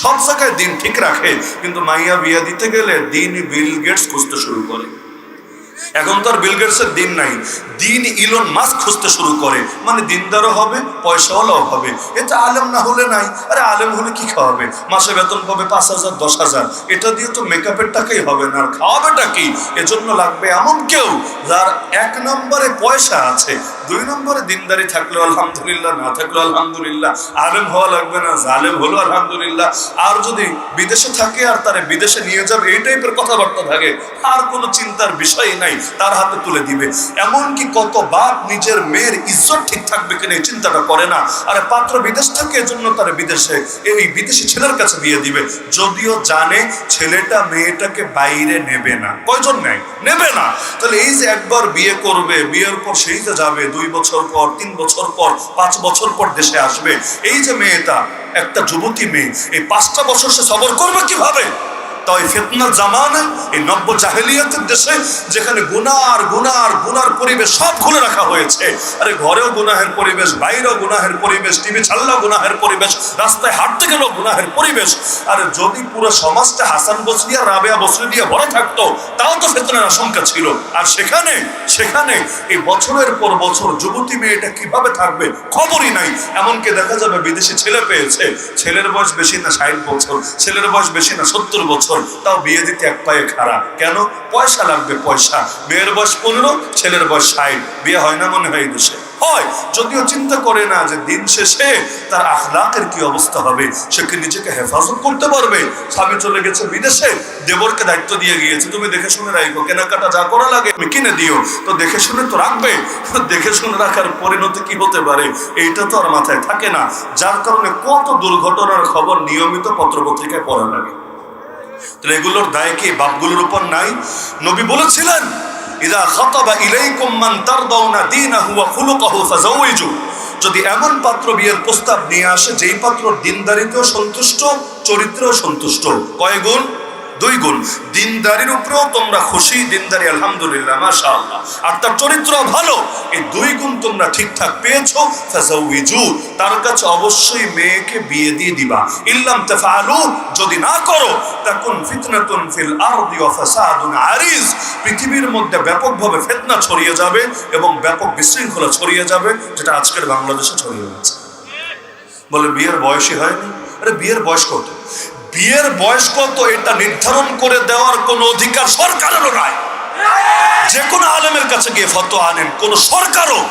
সব জায়গায় দিন ঠিক রাখে, কিন্তু মাইয়া বিয়া দিতে গেলে দিন বিল গেটস খুঁজতে শুরু করে। এখন তো আর বিল গেটসের দিন নাই, দিন ইলন মাস্ক খুঁজতে শুরু করে। মানে দিনদারও হবে, পয়সাওয়ালাও হবে। এটা আলেম না হলে নাই। আরে আলেম হলে কি খাওয়াবে? মাসে বেতন পাবে 5,000 10,000, এটা দিয়ে তো মেকআপের টাকাই হবে না, আর খাওয়াবেটা কি? এজন্য লাগবে এমন কেউ যার 1 নম্বরে পয়সা আছে, 2 নম্বরে দিনদারি থাকলেও আলহামদুলিল্লাহ, না থাকলেও আলহামদুলিল্লাহ। আলেম হওয়া লাগবে না, জালেম হলো আলহামদুলিল্লাহ। আর যদি বিদেশে থাকে আর তারে বিদেশে নিয়ে যাবে এই টাইপের কথাবার্তা থাকে, আর কোনো চিন্তার বিষয় নাই, তার হাতে তুলে দিবে। এমনকি কত বাপ নিজের মেয়ের ইজ্জত ঠিক থাকবে কিনা এই চিন্তাটা করে না। আরে পাত্র বিদেশ থাকে, এজন্য তারা বিদেশে এই বিদেশি ছেলের কাছে বিয়ে দিবে, যদিও জানে ছেলেটা মেয়েটাকে বাইরে নেবে না। কয়জন নেবে না? তাহলে এই যে একবার বিয়ে করবে, বিয়ের পর সেই যে যাবে 2 বছর পর, 3 বছর পর, 5 বছর পর দেশে আসবে, এই যে মেয়েটা, একটা যুবতী মেয়ে, এই 5টা বছর সে সবর করবে কিভাবে? তাই ফিতনার জামানা, এই নব্য জাহেলিয়াতের দেশে, যেখানে গুনার পরিবেশ সব খুলে রাখা হয়েছে। আরে ঘরেও গুনাহের পরিবেশ, বাইরেও গুনাহের পরিবেশ, টিভি ছাড়লেও গুনাহের পরিবেশ, রাস্তায় হাঁটতে গেলেও গুনাহের পরিবেশ। আরে যদি পুরো সমাজটা হাসান বসরি আর রাবেয়া বসরি দিয়ে ভরা থাকতো, তাও তো ফিতনার আশঙ্কা ছিল। আর সেখানে এই বছরের পর বছর যুবতী মেয়েটা কিভাবে থাকবে খবরই নাই। এমনকি দেখা যাবে বিদেশি ছেলে পেয়েছে, ছেলের বয়স বেশি না 60 বছর, ছেলের বয়স বেশি না 70 বছর, তাও বিয়ে দিতে এক পায়ে খাড়া। কেন? পয়সা লাগবে, পয়সা। মেয়ের বয়স 15, ছেলের বয়স 60, বিয়ে হয় না মনে হয় দেশে? হয়, যদিও চিন্তা করে না যে দিন শেষে তার আখলাকের কি অবস্থা হবে, সে কি নিজেকে হেফাজত করতে পারবে? স্বামী চলে গেছে বিদেশে, দেবরকে দায়িত্ব দিয়ে গিয়েছে, তুমি দেখে শুনে রাখো, কেনাকাটা যা করা লাগে তুমি কিনে দিও। তো দেখে শুনে তো রাখবে, দেখে শুনে রাখার পরিণতি কি হতে পারে এইটা তো আর মাথায় থাকে না। যার কারণে কত দুর্ঘটনার খবর নিয়মিত পত্রপত্রিকায় পড়া লাগে। তাহলে এগুলোর দায় কি বাপগুলোর উপর নাই? নবী বলেছিলেন, ইযা খাতাবা ইলাইকুম মান তারদাউনা দীনাহু ওয়া খুলুকাহু ফাযাওয়িজু। যদি এমন পাত্র বিয়ের প্রস্তাব নিয়ে আসে যেই পাত্র দিনদারিতেও সন্তুষ্ট, চরিত্রেও সন্তুষ্ট, কয় গুণ? 2 গুণ। দিনদারির উপরেও তোমরা খুশি, দিনদারি আলহামদুলিল্লাহ মাশাআল্লাহ, আর তার চরিত্র ভালো, এই 2 গুণ তোমরা ঠিকঠাক পেয়েছো, ফাযাওয়িজু, তার কাছে অবশ্যই মেয়েকে বিয়ে দিয়ে দিবা। ইল্লাম তাফআলু, যদি না করো, তাকুন ফিতনাতুন ফিল আরদি ওয়া ফাসাদুন আরিজ, পৃথিবীর মধ্যে ব্যাপকভাবে ফিতনা ছড়িয়ে যাবে এবং ব্যাপক বিশৃঙ্খলা ছড়িয়ে যাবে, যেটা আজকের বাংলাদেশে ছড়িয়ে গেছে। বলে বিয়ের বয়সই হয়নি। আরে বিয়ের বয়স কত? বিয়ের বয়স কত এটা নির্ধারণ করে দেওয়ার কোন অধিকার সরকারেরও নাই। যে কোনো আলেমের কাছে গিয়ে ফতোয়া আনেন, কোন সরকারও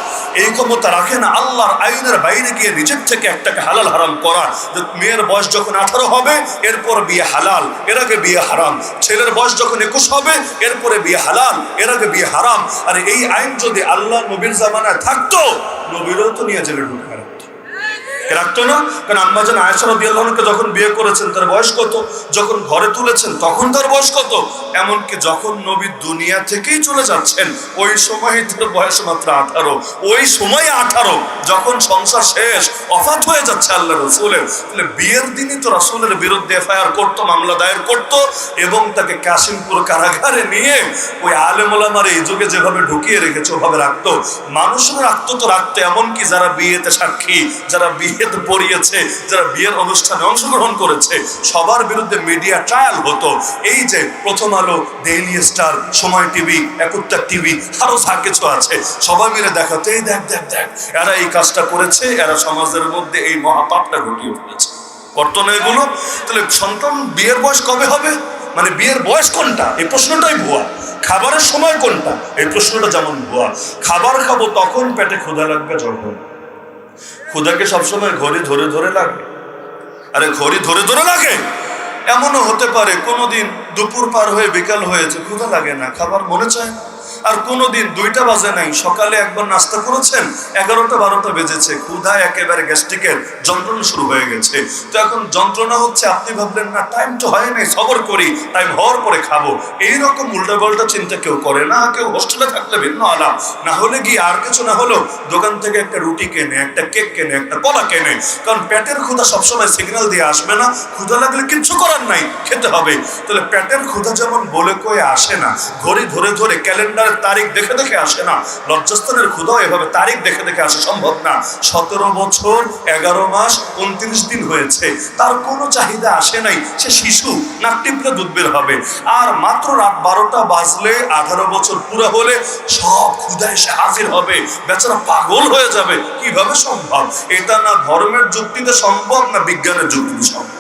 এই ক্ষমতা রাখে না আল্লাহর আইনের বাইরে গিয়ে নিজের থেকে একটাকে হালাল হারাম করা। যে মেয়ের বয়স যখন 18 হবে এরপর বিয়ে হালাল, এর আগে বিয়ে হারাম। ছেলের বয়স যখন 21 হবে এরপরে বিয়ে হালাল, এর আগে বিয়ে হারাম। আর এই আইন যদি আল্লাহ নবীর জামানায় থাকতো, নবীরও তো নিয়ে জেলে ঢুকে রাখতো না। কারণ আম্মা জান আয়েশা রাদিয়াল্লাহু আনহাকে যখন বিয়ে করেছেন তার বয়স কত? যখন ঘরে তুলেছেন তখন তার বয়স কত? এমনকি যখন নবী দুনিয়া থেকেই চলে যাচ্ছেন ওই সময় তার বয়স মাত্র 18। ওই সময় 18, যখন সংসার শেষ, ওফাত হয়ে যাচ্ছে আল্লাহ রাসূলের। তাহলে বিয়ের দিনই তো রাসূলের বিরুদ্ধে এফআইআর করতো, মামলা দায়ের করতো, এবং তাকে কাশিমপুর কারাগারে নিয়ে ওই আলেম ওলামার এই যুগে যেভাবে ঢুকিয়ে রেখেছে ওভাবে রাখতো। মানুষরা রাখতো তো রাখতো, এমনকি যারা বিয়েতে সাক্ষী, যারা বিয়েতে পড়িয়েছে, যারা বিয়ের অনুষ্ঠানে অংশগ্রহণ করেছে, সবার বিরুদ্ধে মিডিয়া ট্রায়াল হতো। এই যে প্রথম আলো, ডেইলি স্টার, সময় টিভি, একুত্তর টিভি, আরো যা কিছু আছে, সবাই মিলে দেখাতে, এই দেখ দেখ দেখ এরা এই কাজটা করেছে, এরা সমাজের মধ্যে এই মহাপাপটা ঘটিয়ে ফেলেছে। করতো না এগুলো? তাহলে সন্তান বিয়ের বয়স কবে হবে? মানে বিয়ের বয়স কোনটা এই প্রশ্নটাই ভুয়া। খাবারের সময় কোনটা এই প্রশ্নটা যেমন ভুয়া। খাবার খাবো তখন পেটে ক্ষুধা লাগবে যখন। ক্ষুধাকে সবসময় ঘড়ি ধরে ধরে লাগে? আরে ঘড়ি ধরে ধরে লাগে? এমনও হতে পারে কোনোদিন দুপুর পার হয়ে বিকাল হয়েছে, ক্ষুধা লাগে না, খাবার মনে চায়। আর কোনোদিন 2টা বাজে নাই, সকালে একবার নাস্তা করেছেন, 11টা 12টা বেজেছে, ক্ষুধা একেবারে গ্যাস্ট্রিকের যন্ত্রণা শুরু হয়ে গেছে। তো এখন যন্ত্রণা হচ্ছে, আপনি ভাবলেন না টাইম তো হয় নাই, সবর করি, টাইম হওয়ার পরে খাবো। এইরকম উল্টাপাল্টা চিন্তা কেউ করে না। কেউ হোস্টেলে থাকলে ভিন্ন আলাপ, না হলে গিয়ে আর কিছু না হলো দোকান থেকে একটা রুটি কেনে, একটা কেক কেনে, একটা কলা কেনে। কারণ পেটের ক্ষুধা সবসময় সিগন্যাল দিয়ে আসবে না, ক্ষুধা লাগলে কিচ্ছু করার নাই, খেতে হবে। তাহলে পেটের ক্ষুধা যেমন বলে কয়ে আসে না, ঘড়ি ধরে ধরে ক্যালেন্ডারে তারিখ দেখে দেখে আসে না, লজ্জাস্থানের ক্ষুধাও এভাবে তারিখ দেখে দেখে আসা সম্ভব না। 17 বছর 11 মাস 29 দিন হয়েছে, তার কোনো চাহিদা আসে নাই, সে শিশু, নাক টিপলে দুধ বের হবে। আর মাত্র রাত 12টা বাজলে 18 বছর পুরো হলে সব ক্ষুধা এসে হাজির হবে, বেচারা পাগল হয়ে যাবে। কিভাবে সম্ভব? এটা না ধর্মের যুক্তিতে সম্ভব, না বিজ্ঞানের যুক্তিতে সম্ভব।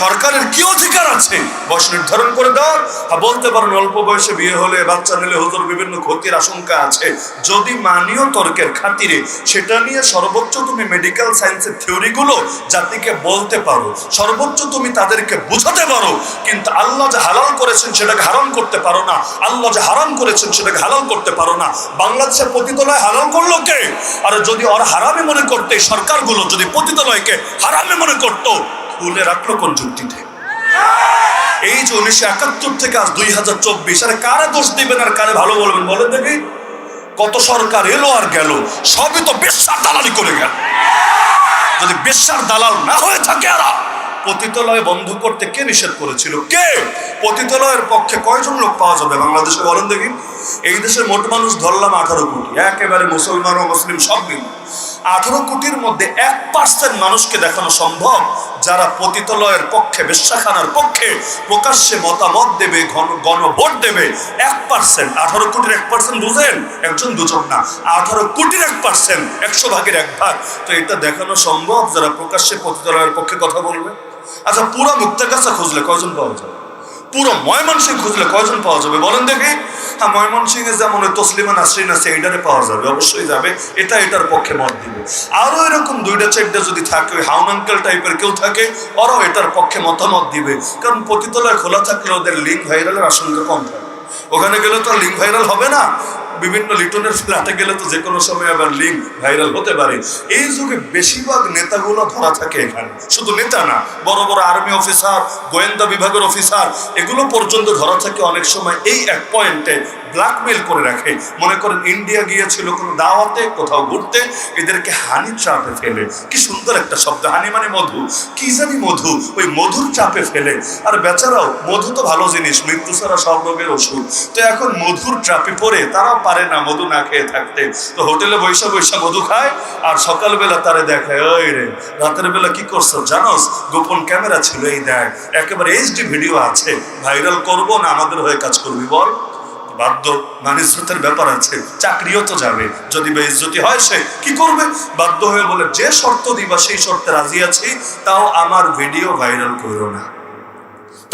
সরকারের কি অধিকার আছে বয়স নির্ধারণ করে দেওয়ার? বলতে পারেন অল্প বয়সে বিয়ে হলে, বাচ্চা নিলে হুজুর বিভিন্ন ক্ষতির আশঙ্কা আছে। যদি মানীয় তর্কের খাতিরে সেটা নিয়ে সর্বোচ্চ তুমি মেডিকেল সায়েন্সের থিওরিগুলো জাতিকে বলতে পারো, সর্বোচ্চ তুমি তাদেরকে বুঝাতে পারো, কিন্তু আল্লাহ যে হালাল করেছেন সেটাকে হারাম করতে পারো না, আল্লাহ যে হারাম করেছেন সেটাকে হালাল করতে পারো না। বাংলাদেশের পতিতালয় হালাল করলো কে? আর যদি ওরা হারামে মনে করতে, সরকারগুলো যদি পতিতালয়কে হারামে মনে করতো, খুলে রাখলো কোন যুক্তিতে? এই যে 1971 থেকে আজ 2024, আরে কারে দোষ দিবেন আর কারে ভালো বলবেন বলেন দেখি? কত সরকার এলো আর গেল, সবই তো বেশ্যার দালালি করে গেল। যদি বেশ্যার দালাল না হয়ে থাকে, আর পতিতালয় বন্ধ করতে কে নিষেধ করেছিল? কে? পতিতালয়ের পক্ষে কয়জন লোক পাওয়া যাবে বাংলাদেশে বলেন দেখি? এই দেশের মোট মানুষ ধরলাম 18 কোটি, একেবারে মুসলমান ও মুসলিম সব মিলে 18 কোটির মধ্যে 1% মানুষকে দেখানো সম্ভব যারা পতিতালয়ের পক্ষে, বেশ্যাখানার পক্ষে প্রকাশ্যে মতামত দেবে, গণভোট দেবে। 1%, 18 কোটির 1% বুঝেন? একজন দুজন না, 18 কোটির 1%, 100 ভাগের 1 ভাগ। তো এটা দেখানো সম্ভব যারা প্রকাশ্যে পতিতালয়ের পক্ষে কথা বলবে? আচ্ছা, পুরো মুক্তাগাছা খুঁজলে কয়জন পাওয়া যাবে? পুরো ময়মনসিংহ খুঁজলে কয়জন পাওয়া যাবে বলেন দেখি? হ্যাঁ, ময়মনসিংহে যেমন তসলিমা নাসরিন আছে, এইটারে পাওয়া যাবে, অবশ্যই যাবে, এটার পক্ষে মত দিবে। আরো এরকম 2-4টা যদি থাকে, ওই হাউন আঙ্কেল টাইপের কেউ থাকে, ওরাও এটার পক্ষে মতামত দিবে। কারণ পতিতালয় খোলা থাকলে ওদের লিঙ্ক ভাইরালের আশঙ্কা কম থাকে। ওখানে গেলে তো লিঙ্ক ভাইরাল হবে না, বিভিন্ন লিটনের ফ্ল্যাটে গেলে তো যে কোনো সময় আবার লিঙ্ক ভাইরাল হতে পারে। এই যুগে বেশিরভাগ নেতাগুলো ধরা থাকে এখানে, শুধু নেতা না, বড় বড় আর্মি অফিসার, গোয়েন্দা বিভাগের অফিসার, এগুলো পর্যন্ত ধরা থাকে অনেক সময় এই এক পয়েন্টে ব্ল্যাকমেল করে রাখে। মনে করেন ইন্ডিয়া গিয়েছিল কোনো দাওয়াতে, কোথাও ঘুরতে, এদেরকে হানি চাপে ফেলে। কি সুন্দর একটা শব্দ, হানি মানে মধু, কি জানি মধু, ওই মধুর চাপে ফেলে। আর বেচারাও, মধু তো ভালো জিনিস, মৃত্যু ছাড়া সব রোগের ওষুধ। তো এখন মধুর চাপে পড়ে তারাও পারে না মধু না খেয়ে থাকতে, তো হোটেলে বৈশা বৈশা মধু খায়। আর সকালবেলা তারে দেখায়, ওই রে রাতের বেলা কি করছো জানোস, গোপন ক্যামেরা ছিল, এই দেখ, একেবারে এইচডি ভিডিও আছে, ভাইরাল করবো না আমাদের হয়ে কাজ করবি বল? বাধ্য, মানিজ্যতের ব্যাপার আছে, চাকরিও তো যাবে, যদি বেইজ্জতি হয় সে কি করবে? বাধ্য হয়ে বলে, যে শর্ত দিবা সেই শর্তে রাজি আছি, তাও আমার ভিডিও ভাইরাল করো না।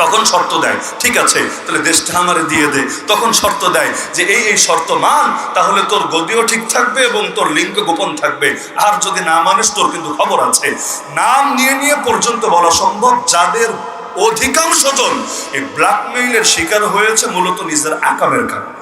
তখন শর্ত দেয়, ঠিক আছে তাহলে দেশটা আমারে দিয়ে দে। তখন শর্ত দেয় যে এই শর্ত মান, তাহলে তোর গদিও ঠিক থাকবে এবং তোর লিঙ্ক গোপন থাকবে। আর যদি না মানিস, তোর কিন্তু খবর আছে। নাম নিয়ে নিয়ে পর্যন্ত বলা সম্ভব যাদের অধিকাংশ জন এই ব্ল্যাকমেইলের শিকার হয়েছে মূলত নিজের আকামের কারণে।